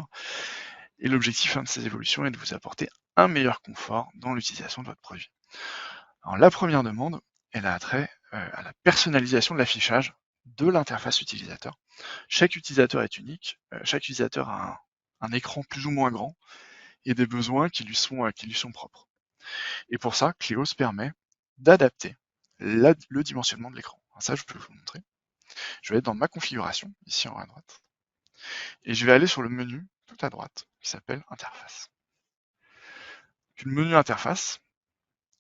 utilisateurs. Et l'objectif de ces évolutions est de vous apporter un meilleur confort dans l'utilisation de votre produit. Alors la première demande, elle a trait à la personnalisation de l'affichage de l'interface utilisateur. Chaque utilisateur est unique, chaque utilisateur a un écran plus ou moins grand et des besoins qui lui sont propres. Et pour ça, Cleos permet d'adapter le dimensionnement de l'écran. Ça, je peux vous montrer. Je vais être dans ma configuration, ici en haut à droite, et je vais aller sur le menu tout à droite, qui s'appelle Interface. Une menu Interface,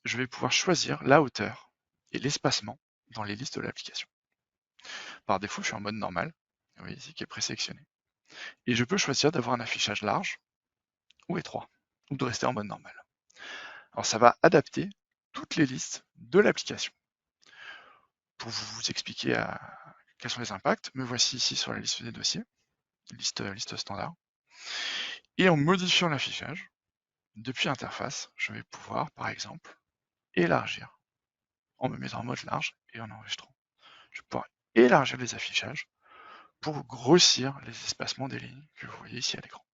je vais pouvoir choisir la hauteur et l'espacement dans les listes de l'application. Par défaut, je suis en mode normal, vous voyez ici qui est présélectionné. Et je peux choisir d'avoir un affichage large ou étroit, ou de rester en mode normal. Alors ça va adapter toutes les listes de l'application. Pour vous expliquer quels sont les impacts, me voici ici sur la liste des dossiers, liste standard. Et en modifiant l'affichage, depuis Interface, je vais pouvoir, par exemple, élargir, en me mettant en mode large et en enregistrant. Je vais pouvoir élargir les affichages pour grossir les espacements des lignes que vous voyez ici à l'écran.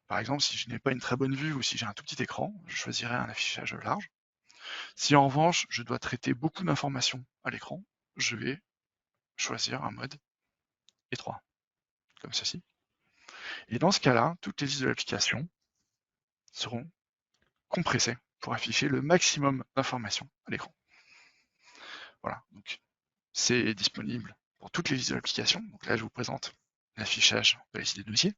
Par exemple, si je n'ai pas une très bonne vue ou si j'ai un tout petit écran, je choisirai un affichage large. Si en revanche, je dois traiter beaucoup d'informations à l'écran, je vais choisir un mode étroit, comme ceci. Et dans ce cas-là, toutes les listes de l'application seront compressées pour afficher le maximum d'informations à l'écran. Voilà, donc c'est disponible pour toutes les listes de l'application. Donc là, je vous présente l'affichage de la liste des dossiers.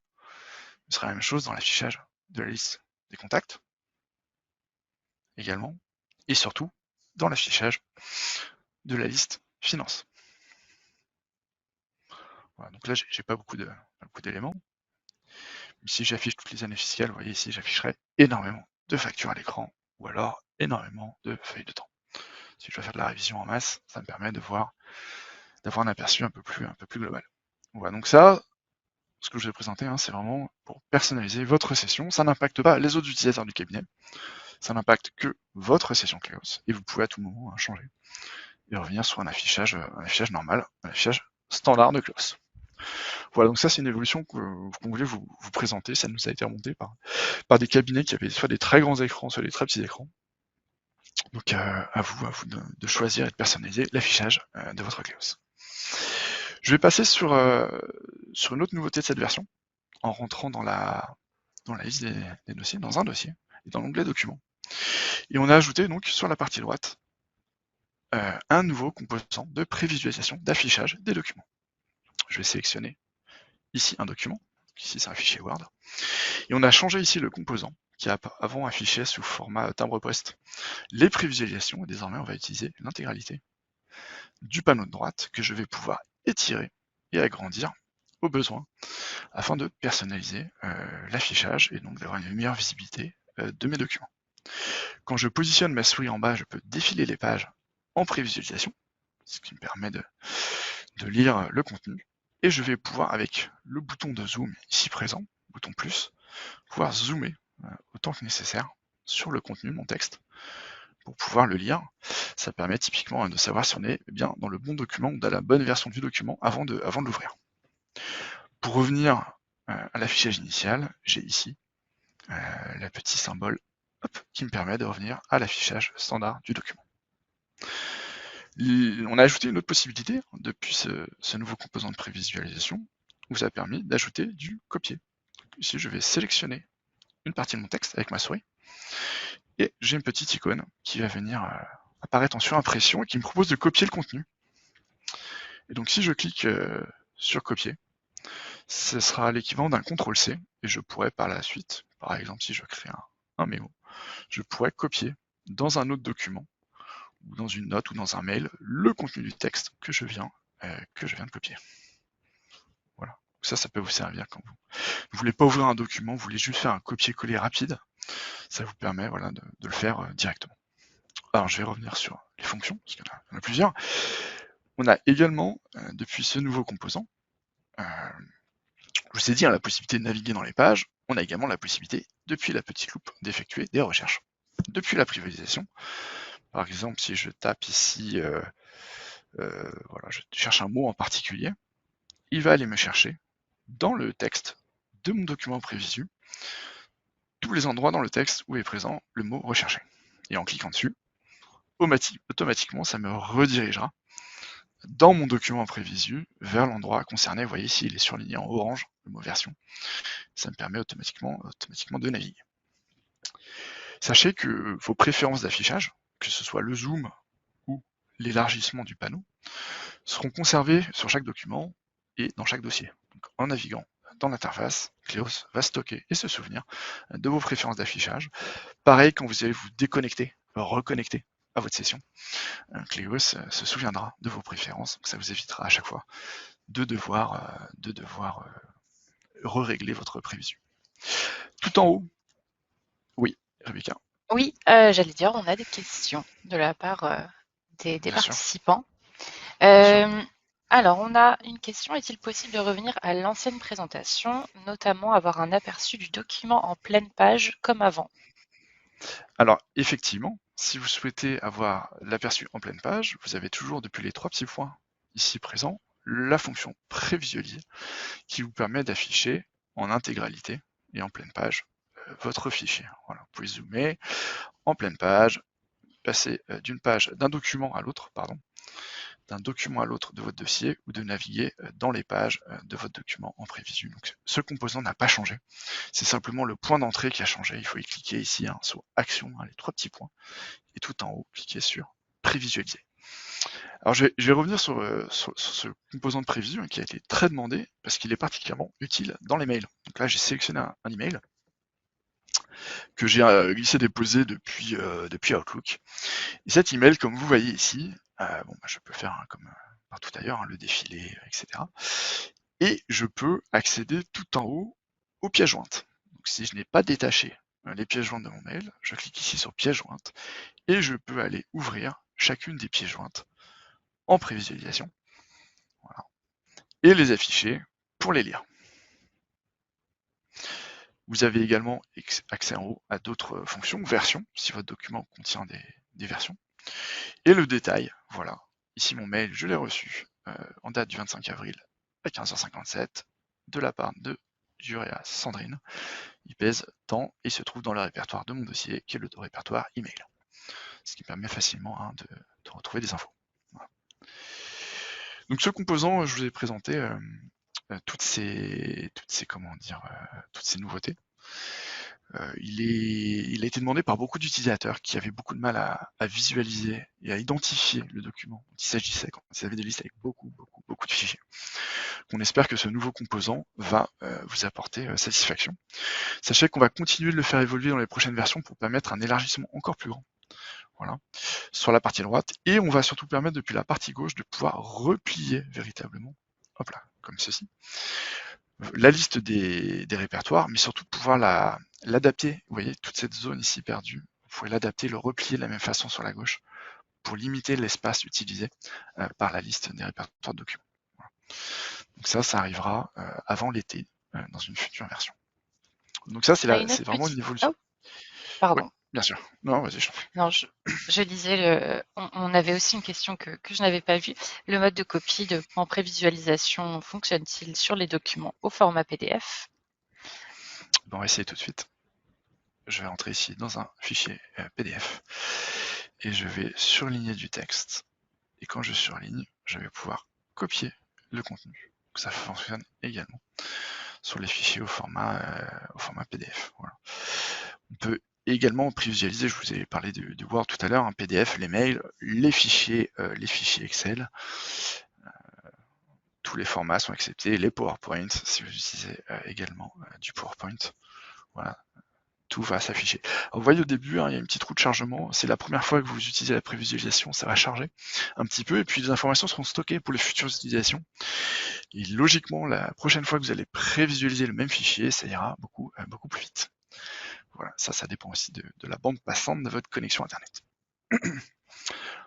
Ce sera la même chose dans l'affichage de la liste des contacts, également, et surtout dans l'affichage de la liste finance. Voilà, donc là, j'ai pas beaucoup d'éléments. Si j'affiche toutes les années fiscales, vous voyez ici, j'afficherai énormément de factures à l'écran, ou alors énormément de feuilles de temps. Si je dois faire de la révision en masse, ça me permet d'avoir un aperçu un peu plus global. Voilà, donc ça, ce que je vais présenter, c'est vraiment pour personnaliser votre session. Ça n'impacte pas les autres utilisateurs du cabinet, ça n'impacte que votre session Cleos, et vous pouvez à tout moment changer et revenir sur un affichage normal, un affichage standard de Cleos. Voilà, donc ça c'est une évolution qu'on voulait vous présenter, ça nous a été remonté par des cabinets qui avaient soit des très grands écrans, soit des très petits écrans. Donc à vous de choisir et de personnaliser l'affichage de votre Cleos. Je vais passer sur une autre nouveauté de cette version, en rentrant dans la liste des dossiers, dans un dossier, et dans l'onglet documents. Et on a ajouté donc sur la partie droite un nouveau composant de prévisualisation d'affichage des documents. Je vais sélectionner ici un document, ici c'est un fichier Word, et on a changé ici le composant qui a avant affiché sous format timbre-poste les prévisualisations, et désormais on va utiliser l'intégralité du panneau de droite que je vais pouvoir étirer et agrandir au besoin afin de personnaliser l'affichage et donc d'avoir une meilleure visibilité de mes documents. Quand je positionne ma souris en bas, je peux défiler les pages en prévisualisation, ce qui me permet de lire le contenu, et je vais pouvoir, avec le bouton de zoom ici présent, bouton plus, pouvoir zoomer autant que nécessaire sur le contenu de mon texte pour pouvoir le lire. Ça permet typiquement de savoir si on est bien dans le bon document ou dans la bonne version du document avant de l'ouvrir. Pour revenir à l'affichage initial, j'ai ici le petit symbole qui me permet de revenir à l'affichage standard du document. On a ajouté une autre possibilité depuis ce nouveau composant de prévisualisation, où ça a permis d'ajouter du copier. Ici, je vais sélectionner une partie de mon texte avec ma souris, et j'ai une petite icône qui va venir apparaître en surimpression et qui me propose de copier le contenu. Et donc si je clique sur copier, ce sera l'équivalent d'un CTRL-C, et je pourrais par la suite, par exemple si je crée un mémo, je pourrais copier dans un autre document, ou dans une note, ou dans un mail, le contenu du texte que je viens de copier. Voilà. Ça peut vous servir quand vous ne voulez pas ouvrir un document, vous voulez juste faire un copier-coller rapide, ça vous permet de le faire directement. Alors je vais revenir sur les fonctions, parce qu'il y en a plusieurs. On a également, depuis ce nouveau composant, je vous ai dit, la possibilité de naviguer dans les pages, on a également la possibilité, depuis la petite loupe, d'effectuer des recherches. Depuis la prévisualisation, par exemple, si je tape ici, voilà, je cherche un mot en particulier, il va aller me chercher dans le texte de mon document prévisu tous les endroits dans le texte où est présent le mot recherché. Et en cliquant dessus, automatiquement, ça me redirigera dans mon document prévisu vers l'endroit concerné. Vous voyez ici, il est surligné en orange, le mot version. Ça me permet automatiquement de naviguer. Sachez que vos préférences d'affichage, que ce soit le zoom ou l'élargissement du panneau, seront conservées sur chaque document et dans chaque dossier. Donc, en naviguant dans l'interface, Cleos va stocker et se souvenir de vos préférences d'affichage. Pareil, quand vous allez vous déconnecter, reconnecter à votre session, Cleos se souviendra de vos préférences, donc ça vous évitera à chaque fois de devoir re-régler votre prévisu. Tout en haut, oui, Rebecca. Oui, j'allais dire, on a des questions de la part des Bien sûr, participants. bien sûr. Alors, on a une question. Est-il possible de revenir à l'ancienne présentation, notamment avoir un aperçu du document en pleine page comme avant? Alors, effectivement, si vous souhaitez avoir l'aperçu en pleine page, vous avez toujours, depuis les 3 petits points ici présents, la fonction prévisualiser qui vous permet d'afficher en intégralité et en pleine page votre fichier. Voilà, vous pouvez zoomer en pleine page, passer d'un document à l'autre, d'un document à l'autre de votre dossier ou de naviguer dans les pages de votre document en prévisu. Donc, ce composant n'a pas changé. C'est simplement le point d'entrée qui a changé. Il faut y cliquer ici sur Action, les 3 petits points, et tout en haut, cliquer sur Prévisualiser. Alors, je vais revenir sur ce composant de prévision qui a été très demandé parce qu'il est particulièrement utile dans les mails. Donc là, j'ai sélectionné un email que j'ai glissé-déposé depuis Outlook. Et cet email, comme vous voyez ici, je peux faire comme partout ailleurs, le défilé, etc. Et je peux accéder tout en haut aux pièces jointes. Donc, si je n'ai pas détaché les pièces jointes de mon mail, je clique ici sur pièces jointes et je peux aller ouvrir chacune des pièces jointes en prévisualisation, voilà, et les afficher pour les lire. Vous avez également accès en haut à d'autres fonctions, versions, si votre document contient des versions, et le détail, voilà. Ici mon mail, je l'ai reçu en date du 25 avril à 15h57 de la part de Juréa Sandrine. Il pèse tant et se trouve dans le répertoire de mon dossier, qui est le répertoire email. Ce qui permet facilement de retrouver des infos. Voilà. Donc ce composant, je vous ai présenté toutes ces nouveautés. Il a été demandé par beaucoup d'utilisateurs qui avaient beaucoup de mal à visualiser et à identifier le document dont il s'agissait quand ils avaient des listes avec beaucoup de fichiers. On espère que ce nouveau composant va vous apporter satisfaction. Sachez qu'on va continuer de le faire évoluer dans les prochaines versions pour permettre un élargissement encore plus grand. Voilà, sur la partie droite, et on va surtout permettre depuis la partie gauche de pouvoir replier véritablement, hop là, comme ceci, la liste des répertoires, mais surtout de pouvoir l'adapter. Vous voyez, toute cette zone ici perdue, vous pouvez l'adapter, le replier de la même façon sur la gauche pour limiter l'espace utilisé par la liste des répertoires de documents. Voilà. Donc ça arrivera avant l'été dans une future version. Donc ça, On a une autre c'est vraiment une petite... évolution. Oh, Oui, pardon. bien sûr. Non, vas-y, je t'en prie. Non, je lisais, on avait aussi une question que je n'avais pas vue. Le mode de copie en prévisualisation fonctionne-t-il sur les documents au format PDF? Bon, on va essayer tout de suite. Je vais entrer ici dans un fichier PDF et je vais surligner du texte. Et quand je surligne, je vais pouvoir copier le contenu. Donc ça fonctionne également sur les fichiers au format PDF. Voilà. On peut également prévisualiser, je vous ai parlé de Word tout à l'heure, un PDF, les mails, les fichiers Excel. Tous les formats sont acceptés, les PowerPoint, si vous utilisez également du PowerPoint. Voilà, tout va s'afficher. Vous voyez au début, il y a une petite roue de chargement, c'est la première fois que vous utilisez la prévisualisation, ça va charger un petit peu, et puis les informations seront stockées pour les futures utilisations. Et logiquement, la prochaine fois que vous allez prévisualiser le même fichier, ça ira beaucoup plus vite. Voilà, ça dépend aussi de la bande passante de votre connexion Internet.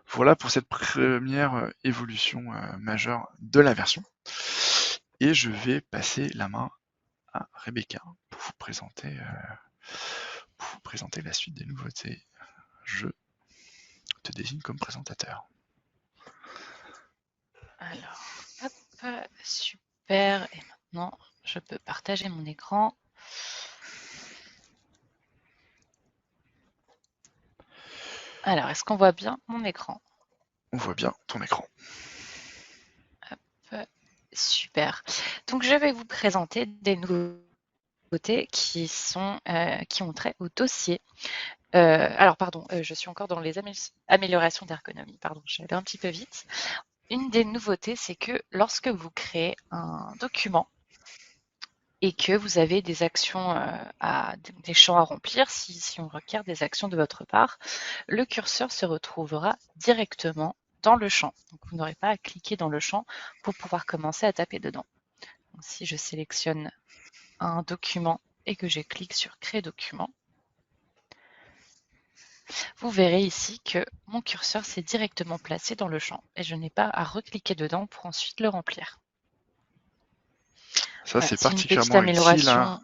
Voilà pour cette première évolution majeure de la version. Et je vais passer la main à Rebecca pour vous présenter la suite des nouveautés. Je te désigne comme présentateur. Alors, hop, super. Et maintenant, je je peux partager mon écran. Alors, est-ce qu'on voit bien mon écran? On voit bien ton écran. Super. Donc, je vais vous présenter des nouveautés qui ont trait au dossier. Alors, pardon, je suis encore dans les améliorations d'ergonomie. Pardon, je vais aller un petit peu vite. Une des nouveautés, c'est que lorsque vous créez un document et que vous avez des actions, des champs à remplir, si on requiert des actions de votre part, le curseur se retrouvera directement dans le champ. Donc, vous n'aurez pas à cliquer dans le champ pour pouvoir commencer à taper dedans. Donc, si je sélectionne un document et que je clique sur Créer document, vous verrez ici que mon curseur s'est directement placé dans le champ et je n'ai pas à recliquer dedans pour ensuite le remplir. Ça, Voilà, c'est c'est une petite particulièrement utile, hein. amélioration.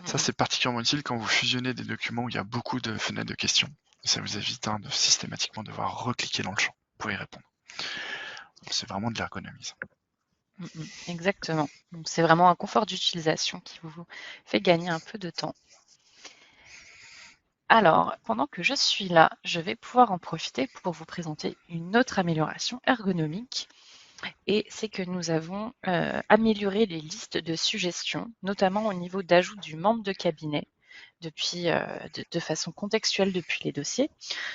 Ça, c'est particulièrement utile quand vous fusionnez des documents où il y a beaucoup de fenêtres de questions. Ça vous évite de systématiquement devoir recliquer dans le champ pour y répondre. C'est vraiment de l'ergonomie. Exactement. Donc, c'est vraiment un confort d'utilisation qui vous fait gagner un peu de temps. Alors, pendant que je suis là, je vais pouvoir en profiter pour vous présenter une autre amélioration ergonomique. Et c'est que nous avons amélioré les listes de suggestions, notamment au niveau d'ajout du membre de cabinet de façon contextuelle depuis les dossiers.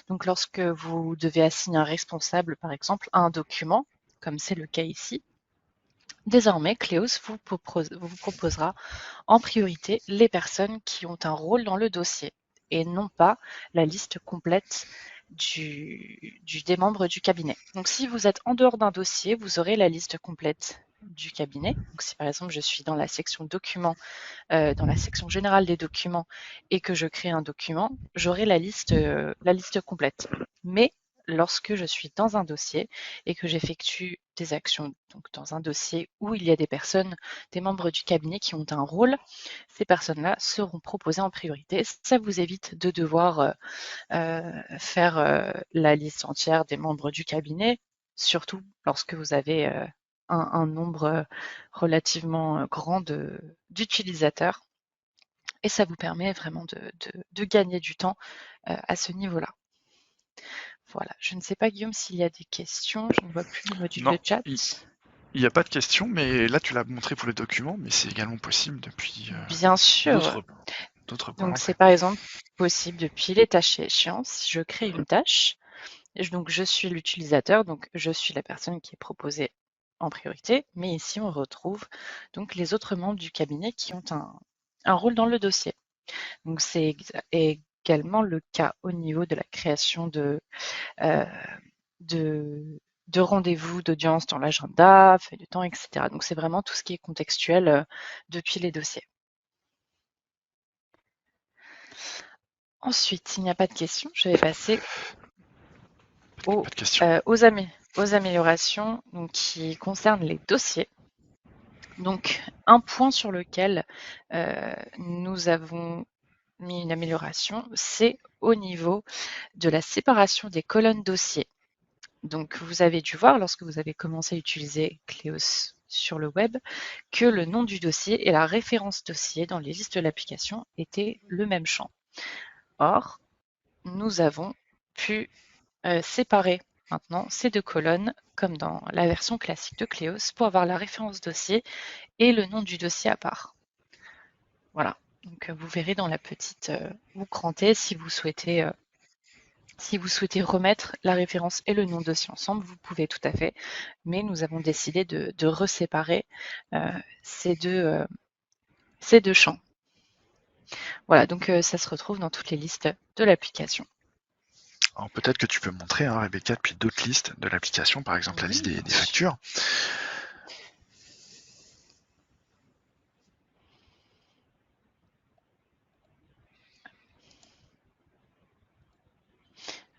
Donc, lorsque vous devez assigner un responsable, par exemple, à un document, comme c'est le cas ici, désormais, Cléos vous proposera en priorité les personnes qui ont un rôle dans le dossier et non pas la liste complète des membres du cabinet. Donc, si vous êtes en dehors d'un dossier, vous aurez la liste complète du cabinet. Donc, si par exemple je suis dans la section documents, dans la section générale des documents et que je crée un document, j'aurai la liste complète. Mais lorsque je suis dans un dossier et que j'effectue des actions donc dans un dossier où il y a des personnes, des membres du cabinet qui ont un rôle, ces personnes-là seront proposées en priorité. Ça vous évite de devoir faire la liste entière des membres du cabinet, surtout lorsque vous avez un nombre relativement grand d'utilisateurs. Et ça vous permet vraiment de gagner du temps à ce niveau-là. Voilà, je ne sais pas Guillaume s'il y a des questions, je ne vois plus le module Non, de chat. il n'y a pas de question, mais là tu l'as montré pour le document, mais c'est également possible depuis Bien sûr, d'autres points donc d'entrée. c'est par exemple possible depuis les tâches et échéances. Si je crée une tâche, donc je suis l'utilisateur, donc je suis la personne qui est proposée en priorité, mais ici on retrouve donc les autres membres du cabinet qui ont un rôle dans le dossier. Donc c'est également le cas au niveau de la création euh, de, de rendez-vous, d'audience dans l'agenda, feuille de temps, etc. Donc c'est vraiment tout ce qui est contextuel depuis les dossiers. Ensuite, s'il n'y a pas de questions, je vais passer Pas de question. aux améliorations donc, qui concernent les dossiers. Donc, un point sur lequel nous avons mis une amélioration, c'est au niveau de la séparation des colonnes dossiers. Donc, vous avez dû voir lorsque vous avez commencé à utiliser Cleos sur le web que le nom du dossier et la référence dossier dans les listes de l'application étaient le même champ. Or, nous avons pu séparer maintenant ces deux colonnes comme dans la version classique de Cleos pour avoir la référence dossier et le nom du dossier à part. Voilà, donc vous verrez dans la petite ou crantée si vous souhaitez remettre la référence et le nom de dossier ensemble, vous pouvez tout à fait, mais nous avons décidé de reséparer ces deux champs. Voilà, donc ça se retrouve dans toutes les listes de l'application. Alors peut-être que tu peux montrer, hein, Rebecca, depuis d'autres listes de l'application, par exemple la liste des factures.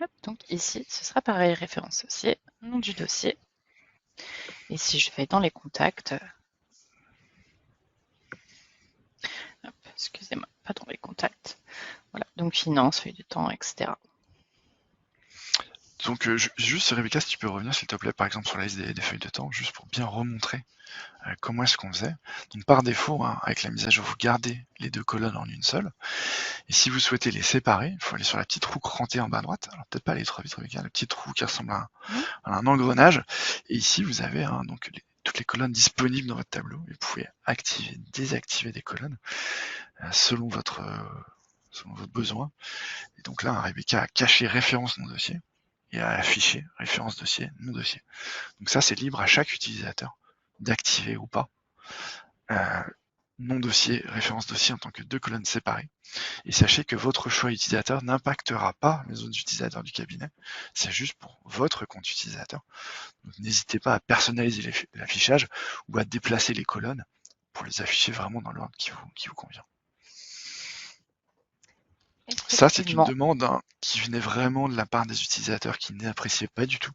Hop, donc ici, ce sera pareil, référence dossier, nom du dossier. Et si je vais dans les contacts, excusez-moi, pas dans les contacts. Voilà, donc finance, feuille de temps, etc. Donc juste Rebecca, si tu peux revenir s'il te plaît par exemple sur la liste des feuilles de temps, juste pour bien remontrer comment est-ce qu'on faisait. Donc par défaut, hein, avec la mise à jour, vous gardez les deux colonnes en une seule. Et si vous souhaitez les séparer, il faut aller sur la petite roue crantée en bas à droite. Alors peut-être pas aller trop vite, Rebecca, la petite roue qui ressemble à un engrenage. Et ici, vous avez donc toutes les colonnes disponibles dans votre tableau. Et vous pouvez activer, désactiver des colonnes selon votre besoin. Et donc là, Rebecca a caché référence non dossier et a affiché référence dossier non dossier. Donc ça, c'est libre à chaque utilisateur d'activer ou pas nom dossier, référence dossier en tant que deux colonnes séparées. Et sachez que votre choix utilisateur n'impactera pas les autres utilisateurs du cabinet. C'est juste pour votre compte utilisateur. Donc n'hésitez pas à personnaliser l'affichage ou à déplacer les colonnes pour les afficher vraiment dans l'ordre qui vous convient. Ça, c'est une demande qui venait vraiment de la part des utilisateurs qui n'appréciaient pas du tout,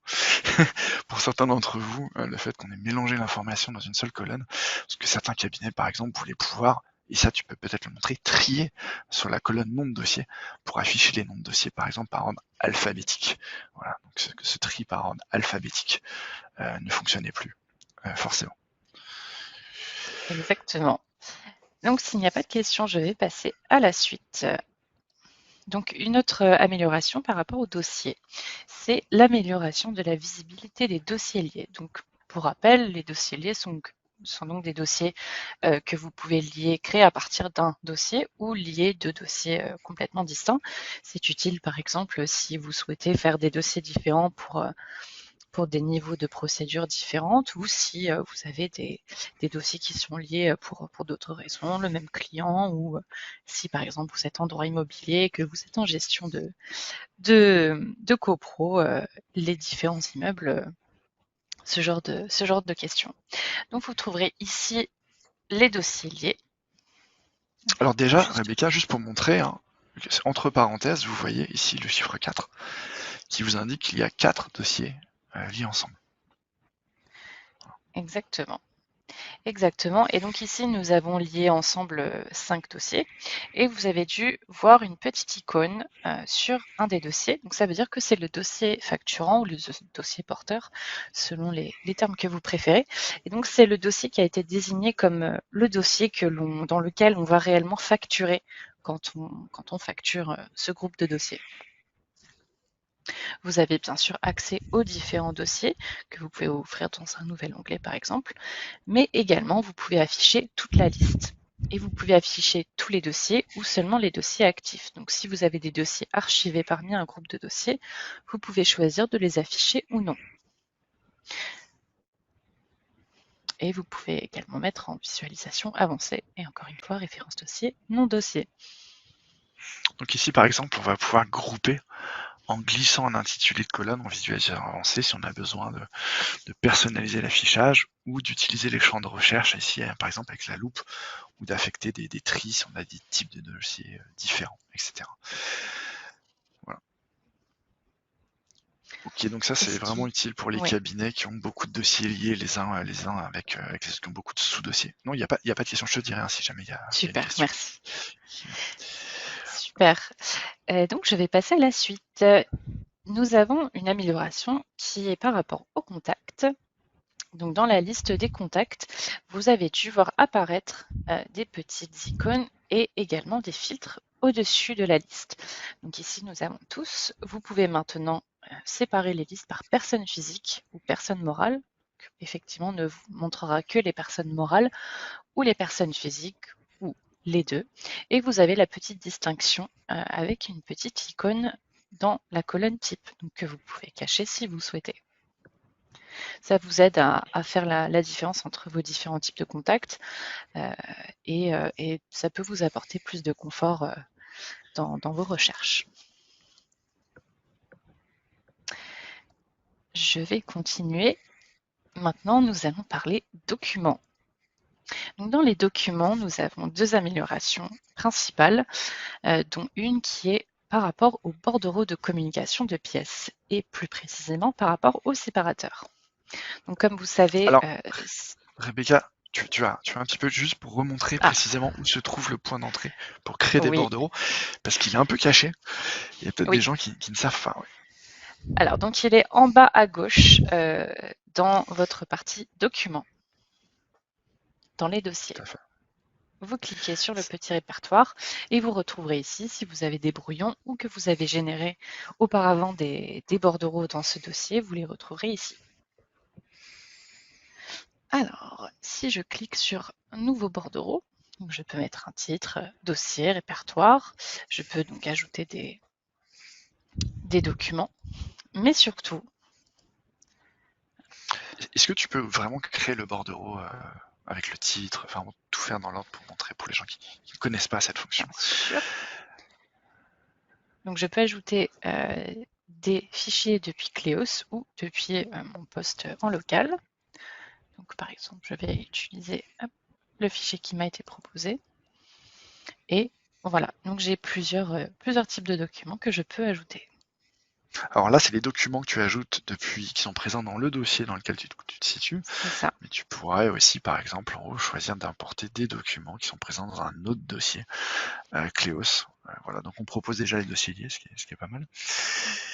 pour certains d'entre vous, le fait qu'on ait mélangé l'information dans une seule colonne, parce que certains cabinets, par exemple, voulaient pouvoir, et ça tu peux peut-être le montrer, trier sur la colonne nom de dossier pour afficher les noms de dossiers, par exemple, par ordre alphabétique. Voilà, donc ce tri par ordre alphabétique ne fonctionnait plus, forcément. Exactement. Donc s'il n'y a pas de questions, je vais passer à la suite. Donc une autre amélioration par rapport au dossier, c'est l'amélioration de la visibilité des dossiers liés. Donc pour rappel, les dossiers liés sont donc des dossiers que vous pouvez créer à partir d'un dossier ou lier deux dossiers complètement distincts. C'est utile par exemple si vous souhaitez faire des dossiers différents pour des niveaux de procédures différentes ou si vous avez des dossiers qui sont liés pour d'autres raisons, le même client ou si par exemple vous êtes en droit immobilier, que vous êtes en gestion de copro, les différents immeubles, ce genre de questions. Donc vous trouverez ici les dossiers liés. Alors déjà, Rebecca, juste pour montrer, hein, entre parenthèses, vous voyez ici le chiffre 4 qui vous indique qu'il y a 4 dossiers liés ensemble. Exactement. Exactement. Et donc ici, nous avons lié ensemble 5 dossiers et vous avez dû voir une petite icône sur un des dossiers. Donc ça veut dire que c'est le dossier facturant ou le dossier porteur, selon les termes que vous préférez. Et donc c'est le dossier qui a été désigné comme le dossier dans lequel on va réellement facturer quand on facture ce groupe de dossiers. Vous avez bien sûr accès aux différents dossiers que vous pouvez ouvrir dans un nouvel onglet par exemple, mais également vous pouvez afficher toute la liste. Et vous pouvez afficher tous les dossiers ou seulement les dossiers actifs. Donc si vous avez des dossiers archivés parmi un groupe de dossiers, vous pouvez choisir de les afficher ou non. Et vous pouvez également mettre en visualisation avancée, et encore une fois, référence dossier, non dossier. Donc ici par exemple, on va pouvoir grouper en glissant un intitulé de colonne en visualisation avancée si on a besoin de personnaliser l'affichage ou d'utiliser les champs de recherche ici par exemple avec la loupe ou d'affecter des tris si on a des types de dossiers différents, etc. Voilà. Ok, donc ça c'est vraiment utile pour les cabinets qui ont beaucoup de dossiers liés les uns avec qui ont beaucoup de sous-dossiers. Non, il n'y a pas de question, je te dirai si jamais il y a Super, une question. merci. Super. Donc je vais passer à la suite. Nous avons une amélioration qui est par rapport aux contacts. Donc dans la liste des contacts, vous avez dû voir apparaître des petites icônes et également des filtres au-dessus de la liste. Donc ici, nous avons tous. Vous pouvez maintenant séparer les listes par personne physique ou personne morale. Effectivement, ne vous montrera que les personnes morales ou les personnes physiques ou les deux. Et vous avez la petite distinction avec une petite icône dans la colonne type, donc que vous pouvez cacher si vous souhaitez. Ça vous aide à faire la différence entre vos différents types de contacts et ça peut vous apporter plus de confort dans vos recherches. Je vais continuer. Maintenant, nous allons parler documents. Donc, dans les documents, nous avons deux améliorations principales, dont une qui est par rapport aux bordereaux de communication de pièces et plus précisément par rapport aux séparateurs. Donc, comme vous savez... Alors, Rebecca, tu as un petit peu juste pour remontrer précisément où se trouve le point d'entrée pour créer des bordereaux, parce qu'il est un peu caché. Il y a peut-être des gens qui ne savent pas. Ouais. Alors, donc il est en bas à gauche dans votre partie documents, dans les dossiers. Tout à fait. Vous cliquez sur le petit répertoire et vous retrouverez ici si vous avez des brouillons ou que vous avez généré auparavant des bordereaux dans ce dossier, vous les retrouverez ici. Alors, si je clique sur Nouveau bordereau, donc je peux mettre un titre, dossier, répertoire. Je peux donc ajouter des documents, mais surtout, Est-ce que tu peux vraiment créer le bordereau avec le titre, enfin tout faire dans l'ordre pour montrer pour les gens qui ne connaissent pas cette fonction? bien sûr, donc je peux ajouter des fichiers depuis Cléos ou depuis mon poste en local. Donc par exemple, je vais utiliser le fichier qui m'a été proposé. Et voilà, donc j'ai plusieurs types de documents que je peux ajouter. Alors là, c'est les documents que tu ajoutes qui sont présents dans le dossier dans lequel tu te situes. C'est ça. Mais tu pourrais aussi, par exemple, en haut, choisir d'importer des documents qui sont présents dans un autre dossier, Cléos. Voilà, donc on propose déjà les dossiers liés, ce qui est pas mal.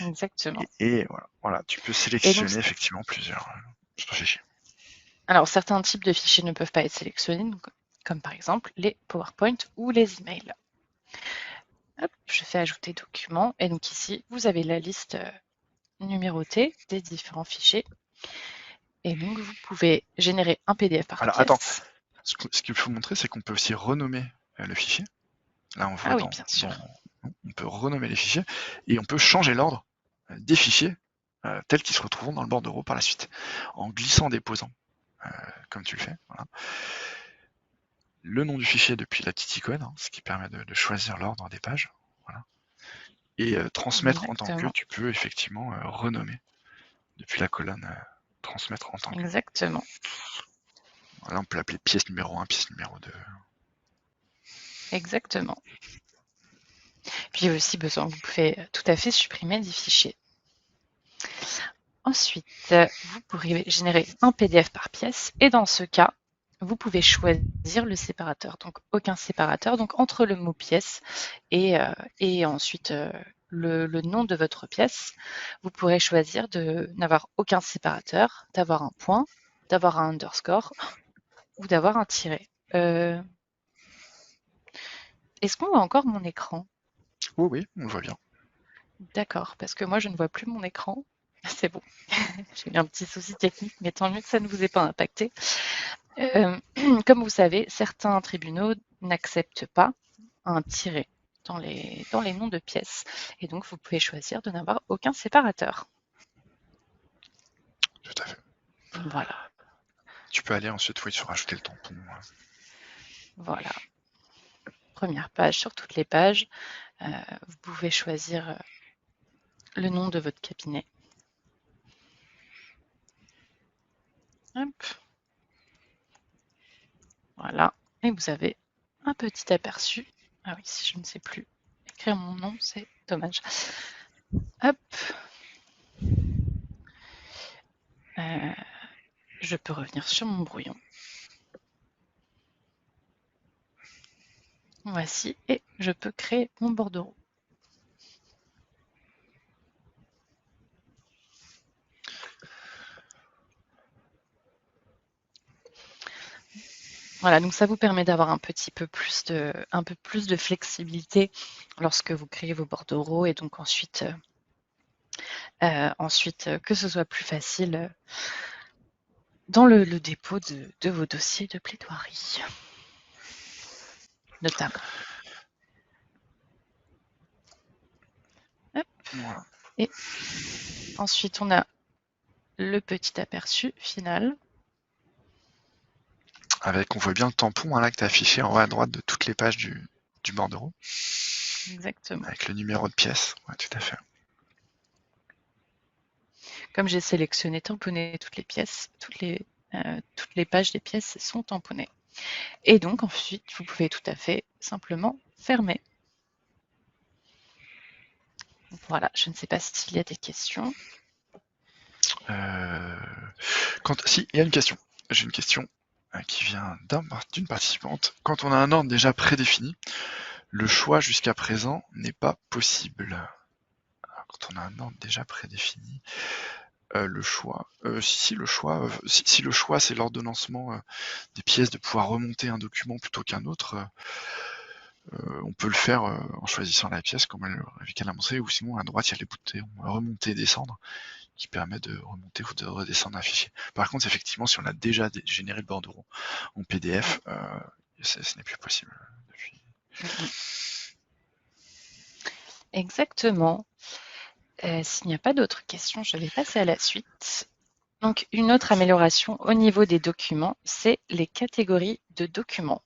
Exactement. Et voilà, tu peux sélectionner effectivement plusieurs fichiers. Alors, certains types de fichiers ne peuvent pas être sélectionnés, comme par exemple les PowerPoint ou les emails. Hop, je fais ajouter documents et donc ici, vous avez la liste numérotée des différents fichiers. Et donc, vous pouvez générer un PDF par Alors pièce. attends, ce qu'il faut montrer, c'est qu'on peut aussi renommer le fichier. Là, on voit oui, bien sûr. on peut renommer les fichiers et on peut changer l'ordre des fichiers tels qu'ils se retrouveront dans le bordereau par la suite, en glissant, déposant, comme tu le fais. Voilà. Le nom du fichier depuis la petite icône, hein, ce qui permet de choisir l'ordre des pages. Voilà. Et transmettre en tant que, tu peux effectivement renommer depuis la colonne transmettre en tant que. Exactement. Là, on peut l'appeler pièce numéro 1, pièce numéro 2. Exactement. Puis aussi besoin, vous pouvez tout à fait supprimer des fichiers. Ensuite, vous pourriez générer un PDF par pièce et dans ce cas, vous pouvez choisir le séparateur. Donc aucun séparateur, donc entre le mot pièce et ensuite le nom de votre pièce, vous pourrez choisir de n'avoir aucun séparateur, d'avoir un point, d'avoir un underscore ou d'avoir un tiret. Est-ce qu'on voit encore mon écran? Oui, on le voit bien. D'accord, parce que moi je ne vois plus mon écran. C'est bon. J'ai eu un petit souci technique, mais tant mieux que ça ne vous ait pas impacté. Comme vous savez, certains tribunaux n'acceptent pas un tiret dans les noms de pièces. Et donc, vous pouvez choisir de n'avoir aucun séparateur. Tout à fait. Voilà. Tu peux aller ensuite sur rajouter le tampon. Voilà. Première page sur toutes les pages. Vous pouvez choisir le nom de votre cabinet. Hop. Voilà. Et vous avez un petit aperçu. Ah oui, si je ne sais plus écrire mon nom, c'est dommage. Hop. Je peux revenir sur mon brouillon. Voici, et je peux créer mon bordereau. Voilà, donc ça vous permet d'avoir un peu plus de flexibilité lorsque vous créez vos bordereaux et donc ensuite, que ce soit plus facile dans le dépôt de vos dossiers de plaidoirie, notamment. Hop. Voilà. Et ensuite, on a le petit aperçu final. On voit bien le tampon là que tu as affiché en haut à droite de toutes les pages du bordereau. Exactement. Avec le numéro de pièce, ouais, tout à fait. Comme j'ai sélectionné tamponner toutes les pièces, toutes les pages des pièces sont tamponnées. Et donc ensuite, vous pouvez tout à fait simplement fermer. Voilà, je ne sais pas s'il y a des questions. Si, il y a une question. J'ai une question qui vient d'une participante. Quand on a un ordre déjà prédéfini, le choix jusqu'à présent n'est pas possible. quand on a un ordre déjà prédéfini, le choix, si le choix, si le choix c'est l'ordonnancement des pièces de pouvoir remonter un document plutôt qu'un autre, on peut le faire en choisissant la pièce comme Vika l'a montré, ou sinon à droite il y a les boutons remonter et descendre qui permet de remonter ou de redescendre un fichier. Par contre, effectivement, si on a déjà généré le bordereau en PDF, ce n'est plus possible depuis. Exactement. S'il n'y a pas d'autres questions, je vais passer à la suite. Donc, une autre amélioration au niveau des documents, c'est les catégories de documents.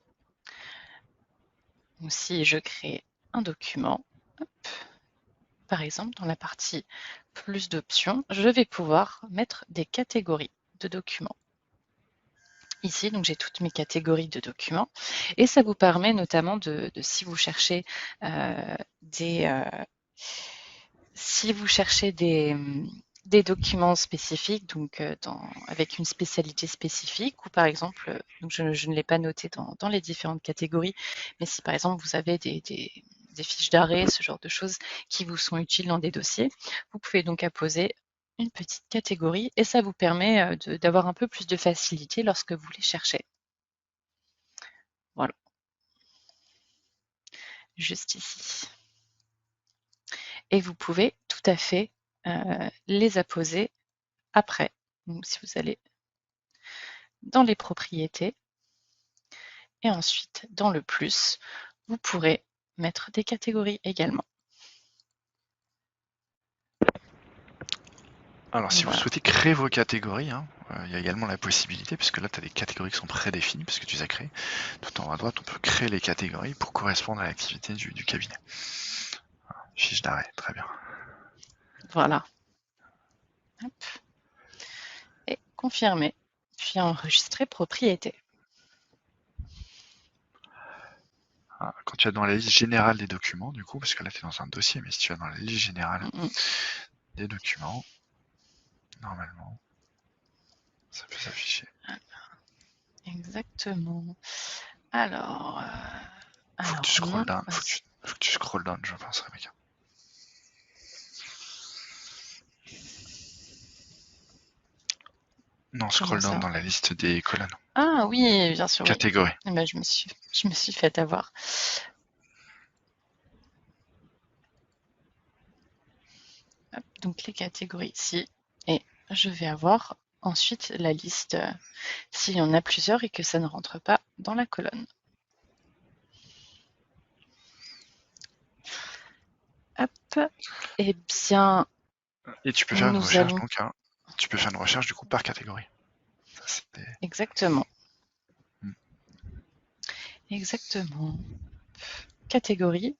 Donc, si je crée un document, hop, par exemple, dans la partie plus d'options, je vais pouvoir mettre des catégories de documents. Ici, donc j'ai toutes mes catégories de documents et ça vous permet notamment de si vous cherchez des documents spécifiques, donc avec une spécialité spécifique, ou par exemple, donc je ne l'ai pas noté dans les différentes catégories, mais si par exemple vous avez des fiches d'arrêt, ce genre de choses qui vous sont utiles dans des dossiers, vous pouvez donc apposer une petite catégorie et ça vous permet d'avoir un peu plus de facilité lorsque vous les cherchez. Voilà, juste ici. Et vous pouvez tout à fait les apposer après. Donc, si vous allez dans les propriétés et ensuite dans le plus, vous pourrez mettre des catégories également. Alors, si vous Voilà. souhaitez créer vos catégories, il y a également la possibilité, puisque là, tu as des catégories qui sont prédéfinies, puisque tu les as créées. Tout en haut à droite, on peut créer les catégories pour correspondre à l'activité du cabinet. Fiche d'arrêt, très bien. Voilà. Hop. Et confirmer, puis enregistrer propriété. Quand tu es dans la liste générale des documents, du coup, parce que là, tu es dans un dossier, mais si tu es dans la liste générale des documents, normalement, ça peut s'afficher. Exactement. Alors, Faut que tu scrolls down, faut que tu scrolls down, je pense, Rebecca. Non, scroll down dans la liste des colonnes. Ah oui, bien sûr. Catégorie. Oui. Ben, je me suis fait avoir. Hop, donc les catégories ici. Et je vais avoir ensuite la liste s'il y en a plusieurs et que ça ne rentre pas dans la colonne. Hop. Eh bien. Et tu peux faire une recherche, donc, tu peux faire une recherche du coup par catégorie. Ça, exactement. Exactement. Catégorie.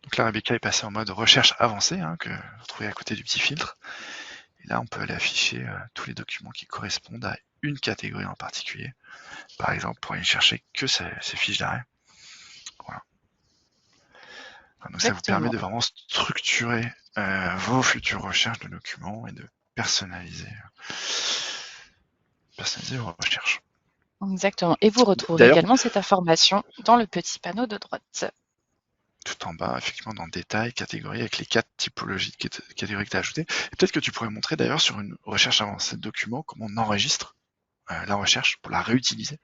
Donc là, Rebecca est passée en mode recherche avancée, que vous trouvez à côté du petit filtre. Et là, on peut aller afficher tous les documents qui correspondent à une catégorie en particulier. Par exemple, pour aller chercher que ces fiches d'arrêt. Voilà. Donc ça vous permet de vraiment structurer vos futures recherches de documents et de personnaliser vos recherches. Exactement. Et vous retrouverez également cette information dans le petit panneau de droite. Tout en bas, effectivement, dans détail, catégorie, avec les 4 typologies de catégories que tu as ajoutées. Peut-être que tu pourrais montrer d'ailleurs sur une recherche avancée de documents comment on enregistre la recherche pour la réutiliser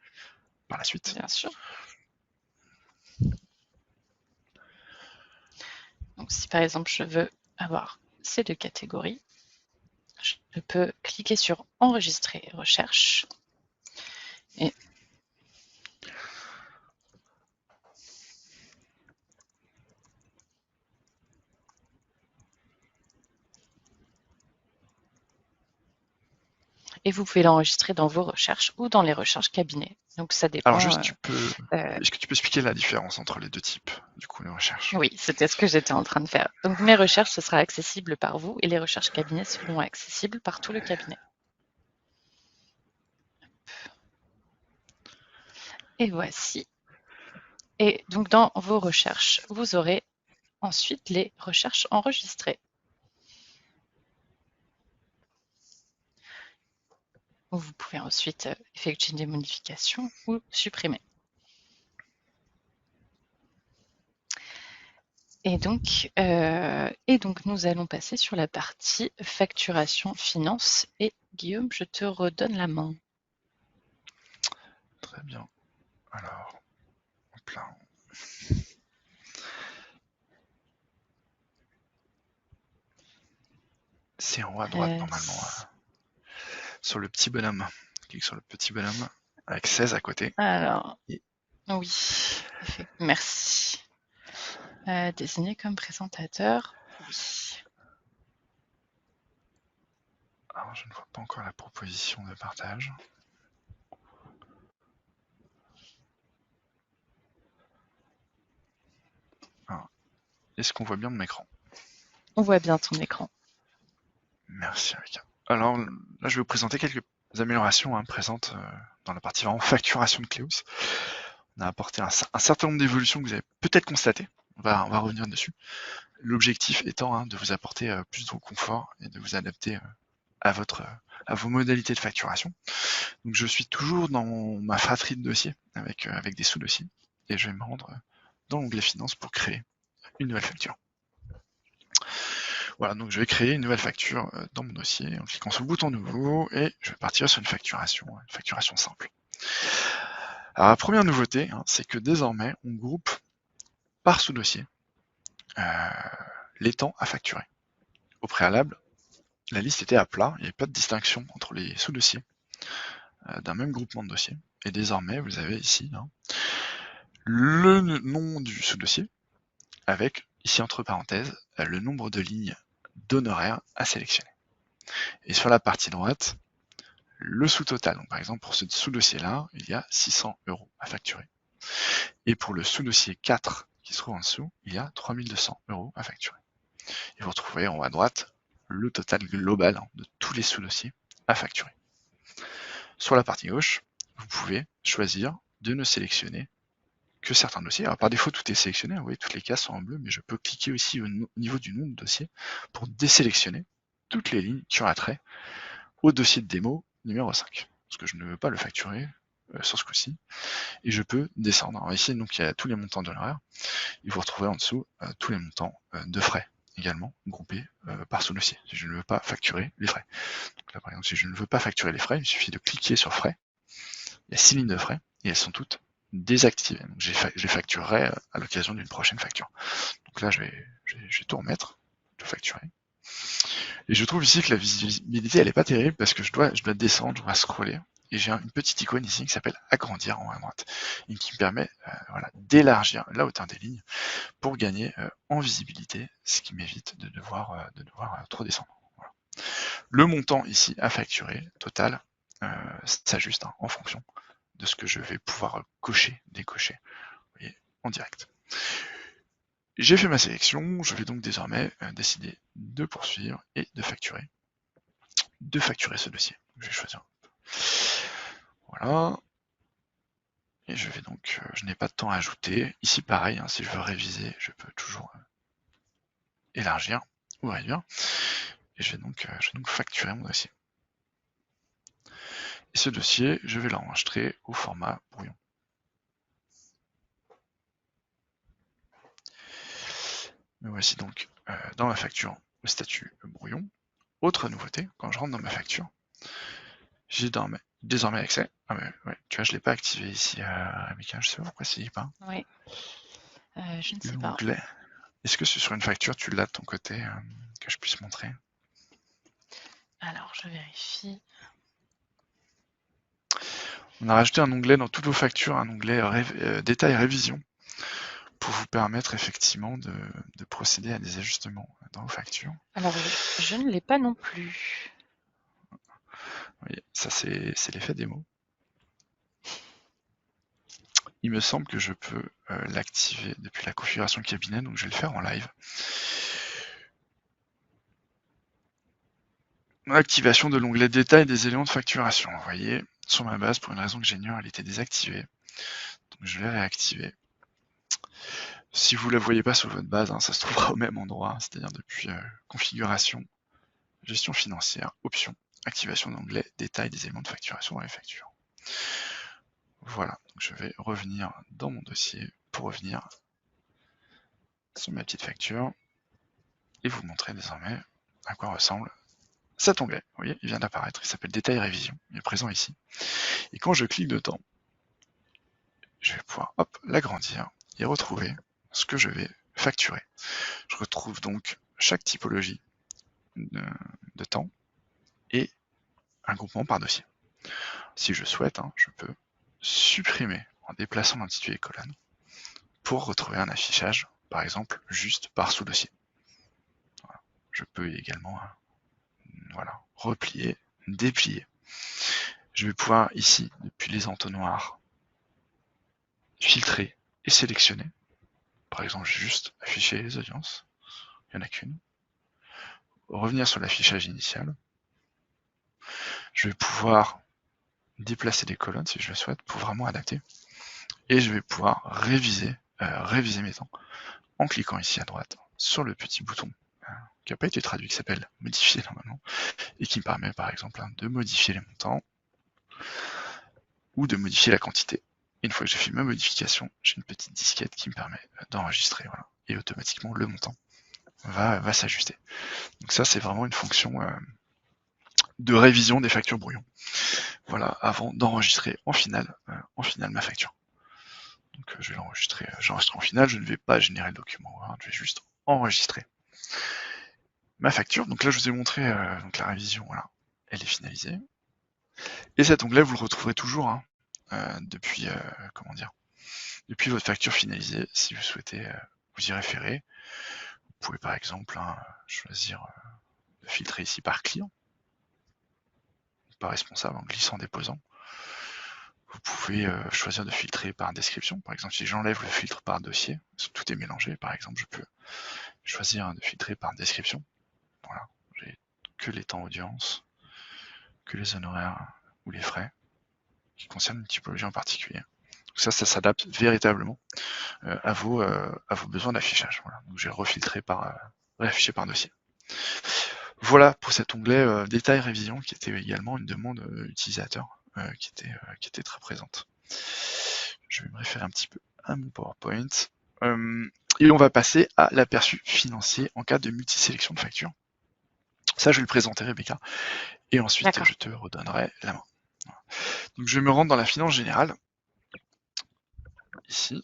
par la suite. Bien sûr. Donc si par exemple je veux avoir ces deux catégories, je peux cliquer sur enregistrer recherche et vous pouvez l'enregistrer dans vos recherches ou dans les recherches cabinet. Donc ça dépend. Alors juste, est-ce que tu peux expliquer la différence entre les deux types, du coup, les recherches? Oui, c'était ce que j'étais en train de faire. Donc mes recherches, ce sera accessible par vous et les recherches cabinet seront accessibles par tout le cabinet. Et voici. Et donc dans vos recherches, vous aurez ensuite les recherches enregistrées. Vous pouvez ensuite effectuer des modifications ou supprimer. Et donc, nous allons passer sur la partie facturation finance. Et Guillaume, je te redonne la main. Très bien. Alors, hop là. C'est en haut à droite normalement. Sur le petit bonhomme. Clique sur le petit bonhomme avec 16 à côté. Alors, oui, merci. Désigné comme présentateur, oui. Alors, je ne vois pas encore la proposition de partage. Est-ce qu'on voit bien mon écran? On voit bien ton écran. Merci, Erika. Alors là, je vais vous présenter quelques améliorations présentes dans la partie vraiment facturation de Cleos. On a apporté un certain nombre d'évolutions que vous avez peut-être constatées. On va revenir dessus. L'objectif étant de vous apporter plus de confort et de vous adapter à vos modalités de facturation. Donc je suis toujours dans ma fratrie de dossiers avec des sous-dossiers et je vais me rendre dans l'onglet finance pour créer une nouvelle facture. Voilà, donc je vais créer une nouvelle facture dans mon dossier en cliquant sur le bouton nouveau et je vais partir sur une facturation simple. Alors la première nouveauté, c'est que désormais on groupe par sous-dossier les temps à facturer. Au préalable, la liste était à plat, il n'y avait pas de distinction entre les sous-dossiers d'un même groupement de dossiers. Et désormais, vous avez ici le nom du sous-dossier avec, ici entre parenthèses, le nombre de lignes d'honoraires à sélectionner. Et sur la partie droite, le sous-total. Donc, par exemple, pour ce sous-dossier-là, il y a 600 € à facturer. Et pour le sous-dossier 4 qui se trouve en dessous, il y a 3200 € à facturer. Et vous retrouvez en haut à droite le total global de tous les sous-dossiers à facturer. Sur la partie gauche, vous pouvez choisir de ne sélectionner que certains dossiers. Alors par défaut, tout est sélectionné, vous voyez, toutes les cases sont en bleu, mais je peux cliquer aussi au niveau du nom de dossier pour désélectionner toutes les lignes qui ont attrait au dossier de démo numéro 5. Parce que je ne veux pas le facturer sur ce coup-ci. Et je peux descendre. Alors ici, donc, il y a tous les montants d'honoraires. Et vous retrouvez en dessous tous les montants de frais également, groupés par sous-dossier, si je ne veux pas facturer les frais. Donc là, par exemple, si je ne veux pas facturer les frais, il suffit de cliquer sur frais. Il y a 6 lignes de frais et elles sont toutes désactivées. Donc je les facturerai à l'occasion d'une prochaine facture. Donc là, je vais tout remettre, tout facturer. Et je trouve ici que la visibilité, elle est pas terrible parce que je dois descendre, je dois scroller. Et j'ai une petite icône ici qui s'appelle agrandir en haut à droite et qui me permet d'élargir la hauteur des lignes pour gagner en visibilité, ce qui m'évite de devoir trop descendre. Voilà. Le montant ici à facturer total s'ajuste en fonction de ce que je vais pouvoir cocher, décocher, vous voyez, en direct. J'ai fait ma sélection, je vais donc désormais décider de poursuivre et de facturer ce dossier. Je vais choisir. Voilà. Et je vais donc, je n'ai pas de temps à ajouter. Ici pareil, si je veux réviser, je peux toujours élargir ou réduire. Et je vais donc facturer mon dossier. Et ce dossier, je vais l'enregistrer au format brouillon. Me voici donc dans ma facture au statut brouillon. Autre nouveauté, quand je rentre dans ma facture, j'ai désormais accès. Ah ouais, tu vois, je ne l'ai pas activé ici, Mika, je sais pas pourquoi ça dit pas. Oui, je ne sais pas. L'onglet. Est-ce que sur une facture, tu l'as de ton côté, que je puisse montrer? Alors, je vérifie. On a rajouté un onglet dans toutes vos factures, un onglet détail révision, pour vous permettre effectivement de procéder à des ajustements dans vos factures. Alors, je ne l'ai pas non plus. Oui, ça c'est l'effet démo. Il me semble que je peux l'activer depuis la configuration cabinet, donc je vais le faire en live. Activation de l'onglet détail des éléments de facturation. Vous voyez, sur ma base, pour une raison que j'ignore, elle était désactivée. Donc je l'ai réactivée. Si vous ne la voyez pas sur votre base, ça se trouvera au même endroit, c'est-à-dire depuis configuration, gestion financière, options, activation d'onglet détail des éléments de facturation dans les factures. Voilà, donc je vais revenir dans mon dossier pour revenir sur ma petite facture et vous montrer désormais à quoi ressemble cet onglet. Vous voyez, il vient d'apparaître, il s'appelle Détail Révision, il est présent ici. Et quand je clique dedans, je vais pouvoir l'agrandir et retrouver ce que je vais facturer. Je retrouve donc chaque typologie de temps et un groupement par dossier. Si je souhaite, je peux supprimer en déplaçant l'intitulé colonne pour retrouver un affichage, par exemple, juste par sous-dossier. Voilà. Je peux également replier, déplier. Je vais pouvoir ici, depuis les entonnoirs, filtrer et sélectionner. Par exemple, juste afficher les audiences, il n'y en a qu'une. Revenir sur l'affichage initial. Je vais pouvoir déplacer des colonnes si je le souhaite pour vraiment adapter. Et je vais pouvoir réviser mes temps en cliquant ici à droite sur le petit bouton qui n'a pas été traduit, qui s'appelle modifier normalement, et qui me permet par exemple de modifier les montants ou de modifier la quantité. Une fois que j'ai fait ma modification, j'ai une petite disquette qui me permet d'enregistrer, voilà, et automatiquement le montant va s'ajuster. Donc ça, c'est vraiment une fonction de révision des factures brouillons. Voilà, avant d'enregistrer en finale ma facture. Donc je vais l'enregistrer, j'enregistre en finale, je ne vais pas générer le document Word, je vais juste enregistrer ma facture. Donc là, je vous ai montré donc la révision, voilà, elle est finalisée. Et cet onglet, vous le retrouverez toujours depuis votre facture finalisée, si vous souhaitez vous y référer. Vous pouvez par exemple choisir de filtrer ici par client, par responsable en glissant déposant. Vous pouvez choisir de filtrer par description. Par exemple, si j'enlève le filtre par dossier, tout est mélangé, par exemple, je peux choisir de filtrer par description. Voilà, j'ai que les temps audience, que les honoraires ou les frais qui concernent une typologie en particulier. Ça s'adapte véritablement à vos besoins d'affichage. Voilà. Donc j'ai refiltré réaffiché par dossier. Voilà pour cet onglet détail révision qui était également une demande utilisateur qui était très présente. Je vais me référer un petit peu à mon PowerPoint. Et on va passer à l'aperçu financier en cas de multisélection de factures. Ça, je vais le présenter, Rebecca, et ensuite je te redonnerai la main. Voilà. Donc je vais me rendre dans la finance générale. Ici,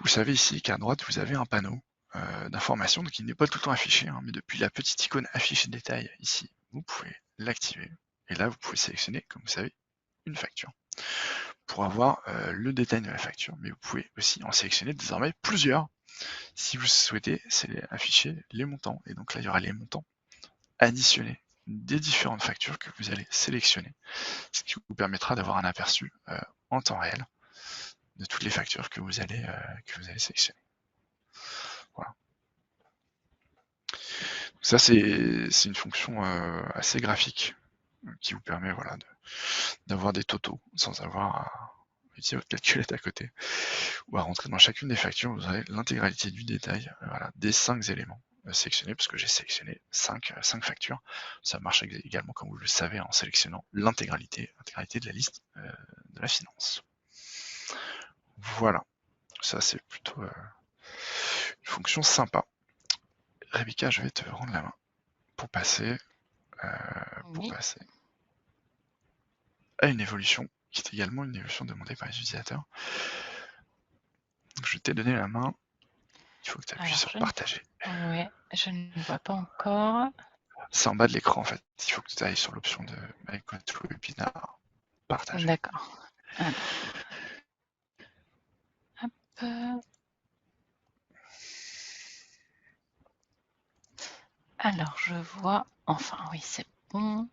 vous savez ici qu'à droite, vous avez un panneau d'information, donc il n'est pas tout le temps affiché, mais depuis la petite icône afficher détail ici, vous pouvez l'activer. Et là, vous pouvez sélectionner, comme vous savez, une facture pour avoir le détail de la facture, mais vous pouvez aussi en sélectionner désormais plusieurs si vous souhaitez afficher les montants. Et donc là, il y aura les montants additionnés des différentes factures que vous allez sélectionner, ce qui vous permettra d'avoir un aperçu en temps réel de toutes les factures que vous allez sélectionner. Voilà. Ça, c'est une fonction assez graphique qui vous permet d'avoir des totaux sans avoir à utiliser votre calculette à côté ou à rentrer dans chacune des factures. Vous aurez l'intégralité du détail des 5 éléments sélectionnés, parce que j'ai sélectionné 5 factures. Ça marche également, comme vous le savez, en sélectionnant l'intégralité de la liste de la finance. Voilà, ça c'est plutôt une fonction sympa. Rebecca, je vais te rendre la main pour passer à une évolution qui est également une évolution demandée par les utilisateurs. Donc, je t'ai donné la main. Il faut que tu appuies sur partager. Ouais, je ne vois pas encore. C'est en bas de l'écran en fait. Il faut que tu ailles sur l'option de webinar partager. D'accord. Hop. Alors, je vois. Enfin, oui, c'est bon.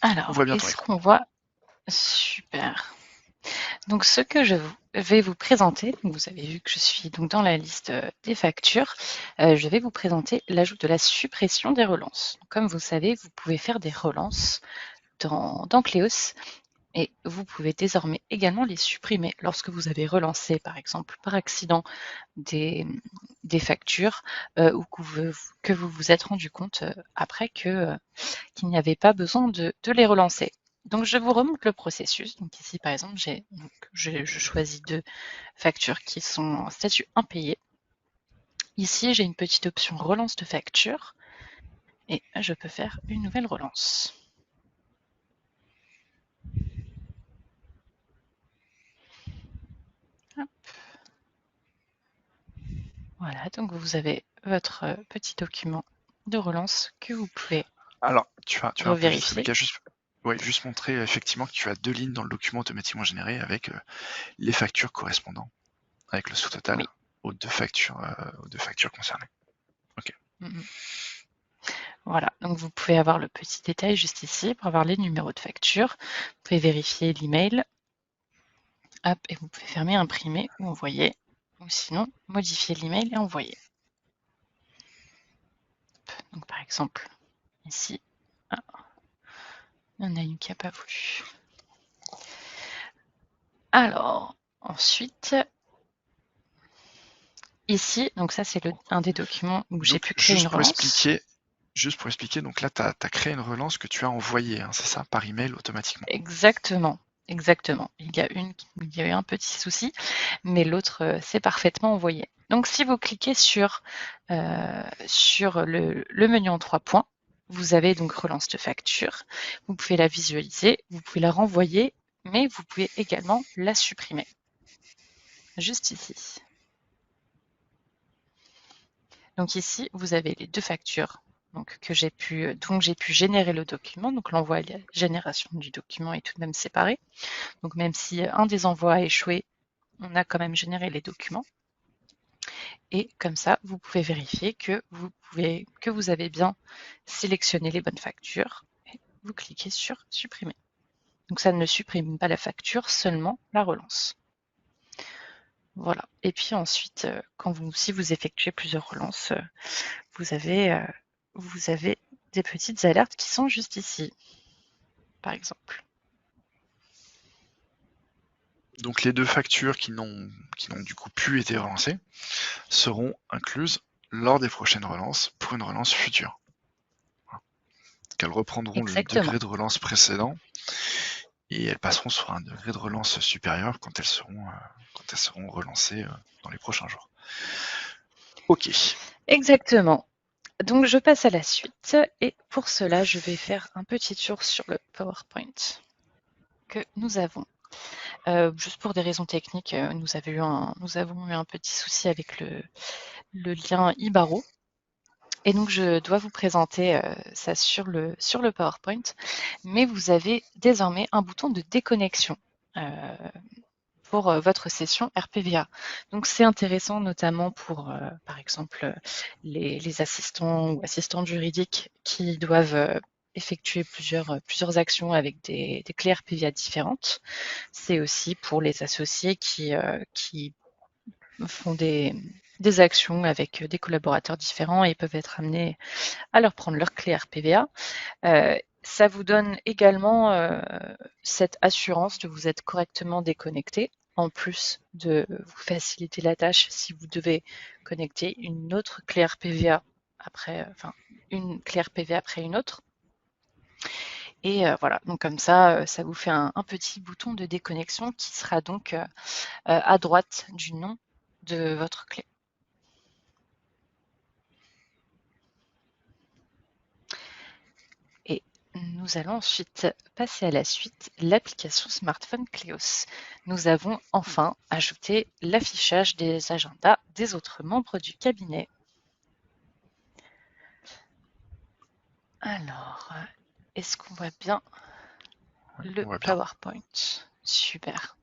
Alors, est-ce qu'on voit? Super. Donc, ce que je vais vous présenter, vous avez vu que je suis donc dans la liste des factures, je vais vous présenter l'ajout de la suppression des relances. Donc, comme vous savez, vous pouvez faire des relances dans Cleos et vous pouvez désormais également les supprimer lorsque vous avez relancé, par exemple, par accident des factures ou que vous vous êtes rendu compte après qu'il n'y avait pas besoin de les relancer. Donc, je vous remonte le processus. Donc, ici, par exemple, je choisis 2 factures qui sont en statut impayé. Ici, j'ai une petite option relance de facture et je peux faire une nouvelle relance. Hop. Voilà, donc vous avez votre petit document de relance que vous pouvez Alors, tu as un peu vite, revérifier. Rebecca, juste montrer effectivement que tu as 2 lignes dans le document automatiquement généré avec les factures correspondant, avec le sous-total Oui. aux deux factures concernées. Ok. Voilà, donc vous pouvez avoir le petit détail juste ici pour avoir les numéros de facture. Vous pouvez vérifier l'email. Hop, et vous pouvez fermer, imprimer ou envoyer. Ou sinon, modifier l'email et envoyer. Donc par exemple, ici, il y en a une qui n'a pas voulu. Alors, ensuite, ici, donc ça c'est un des documents où j'ai pu créer une relance. Juste pour expliquer, donc là, tu as créé une relance que tu as envoyée, hein, c'est ça, par email automatiquement. Exactement, exactement. Il y a eu un petit souci, mais l'autre s'est parfaitement envoyé. Donc si vous cliquez sur le menu en 3 points, vous avez donc relance de facture. Vous pouvez la visualiser, vous pouvez la renvoyer, mais vous pouvez également la supprimer. Juste ici. Donc ici, vous avez les 2 factures donc, dont j'ai pu générer le document. Donc l'envoi et la génération du document est tout de même séparé. Donc même si un des envois a échoué, on a quand même généré les documents. Et comme ça, vous pouvez vérifier que vous avez bien sélectionné les bonnes factures. Et vous cliquez sur supprimer. Donc ça ne supprime pas la facture, seulement la relance. Voilà. Et puis ensuite, si vous effectuez plusieurs relances, vous avez des petites alertes qui sont juste ici, par exemple. Donc les 2 factures qui n'ont du coup plus été relancées seront incluses lors des prochaines relances pour une relance future. Qu'elles reprendront le Exactement. degré de relance précédent et elles passeront sur un degré de relance supérieur quand elles seront relancées dans les prochains jours. Ok. Exactement. Donc je passe à la suite et pour cela, je vais faire un petit tour sur le PowerPoint que nous avons. Juste pour des raisons techniques, nous avons eu un petit souci avec le lien Ibaro. Et donc, je dois vous présenter ça sur le PowerPoint. Mais vous avez désormais un bouton de déconnexion pour votre session RPVA. Donc, c'est intéressant notamment pour, par exemple, les assistants ou assistantes juridiques qui doivent effectuer plusieurs actions avec des clés RPVA différentes. C'est aussi pour les associés qui font des actions avec des collaborateurs différents et peuvent être amenés à leur prendre leur clé RPVA. Ça vous donne également cette assurance de vous être correctement déconnecté, en plus de vous faciliter la tâche si vous devez connecter une autre clé RPVA une clé RPVA après une autre. Et voilà, donc comme ça, ça vous fait un petit bouton de déconnexion qui sera donc à droite du nom de votre clé. Et nous allons ensuite passer à la suite, l'application smartphone Cleos. Nous avons enfin ajouté l'affichage des agendas des autres membres du cabinet. Alors, est-ce qu'on voit bien le PowerPoint? Super.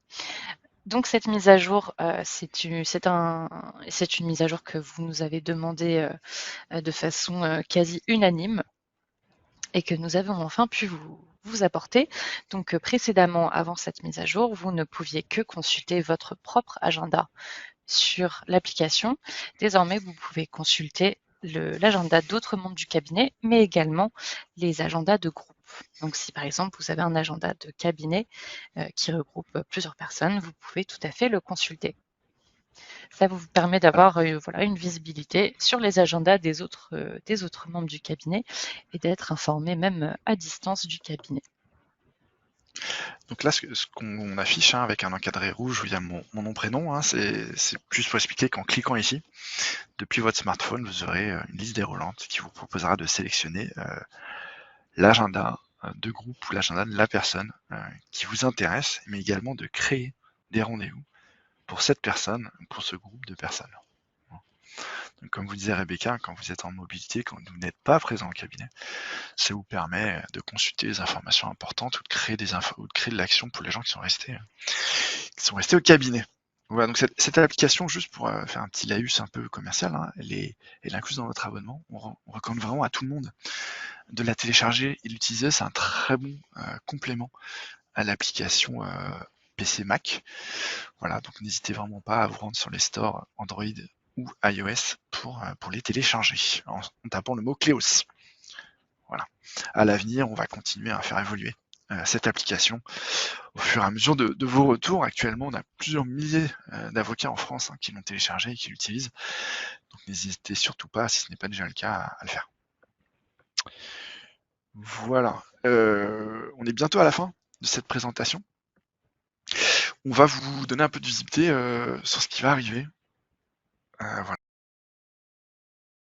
Donc cette mise à jour, c'est une mise à jour que vous nous avez demandé de façon quasi unanime et que nous avons enfin pu vous apporter. Donc précédemment, avant cette mise à jour, vous ne pouviez que consulter votre propre agenda sur l'application. Désormais, vous pouvez consulter l'agenda d'autres membres du cabinet, mais également les agendas de groupe. Donc si par exemple vous avez un agenda de cabinet qui regroupe plusieurs personnes, vous pouvez tout à fait le consulter. Ça vous permet d'avoir une visibilité sur les agendas des autres membres du cabinet et d'être informé même à distance du cabinet. Donc là, ce qu'on affiche avec un encadré rouge où il y a mon nom, prénom, c'est juste pour expliquer qu'en cliquant ici, depuis votre smartphone, vous aurez une liste déroulante qui vous proposera de sélectionner l'agenda de groupe ou l'agenda de la personne qui vous intéresse, mais également de créer des rendez-vous pour cette personne, pour ce groupe de personnes. Donc, comme vous disait Rebecca, quand vous êtes en mobilité, quand vous n'êtes pas présent au cabinet, ça vous permet de consulter des informations importantes ou de créer des infos ou de créer de l'action pour les gens qui sont restés au cabinet. Voilà, donc cette application, juste pour faire un petit laïus un peu commercial, elle est incluse dans votre abonnement. On recommande vraiment à tout le monde de la télécharger et l'utiliser. C'est un très bon complément à l'application PC Mac. Voilà, donc n'hésitez vraiment pas à vous rendre sur les stores Android ou iOS pour les télécharger en tapant le mot-clé aussi. Voilà. À l'avenir, on va continuer à faire évoluer cette application au fur et à mesure de vos retours. Actuellement, on a plusieurs milliers d'avocats en France qui l'ont téléchargé et qui l'utilisent. Donc n'hésitez surtout pas, si ce n'est pas déjà le cas, à le faire. Voilà. On est bientôt à la fin de cette présentation. On va vous donner un peu de visibilité sur ce qui va arriver. Voilà.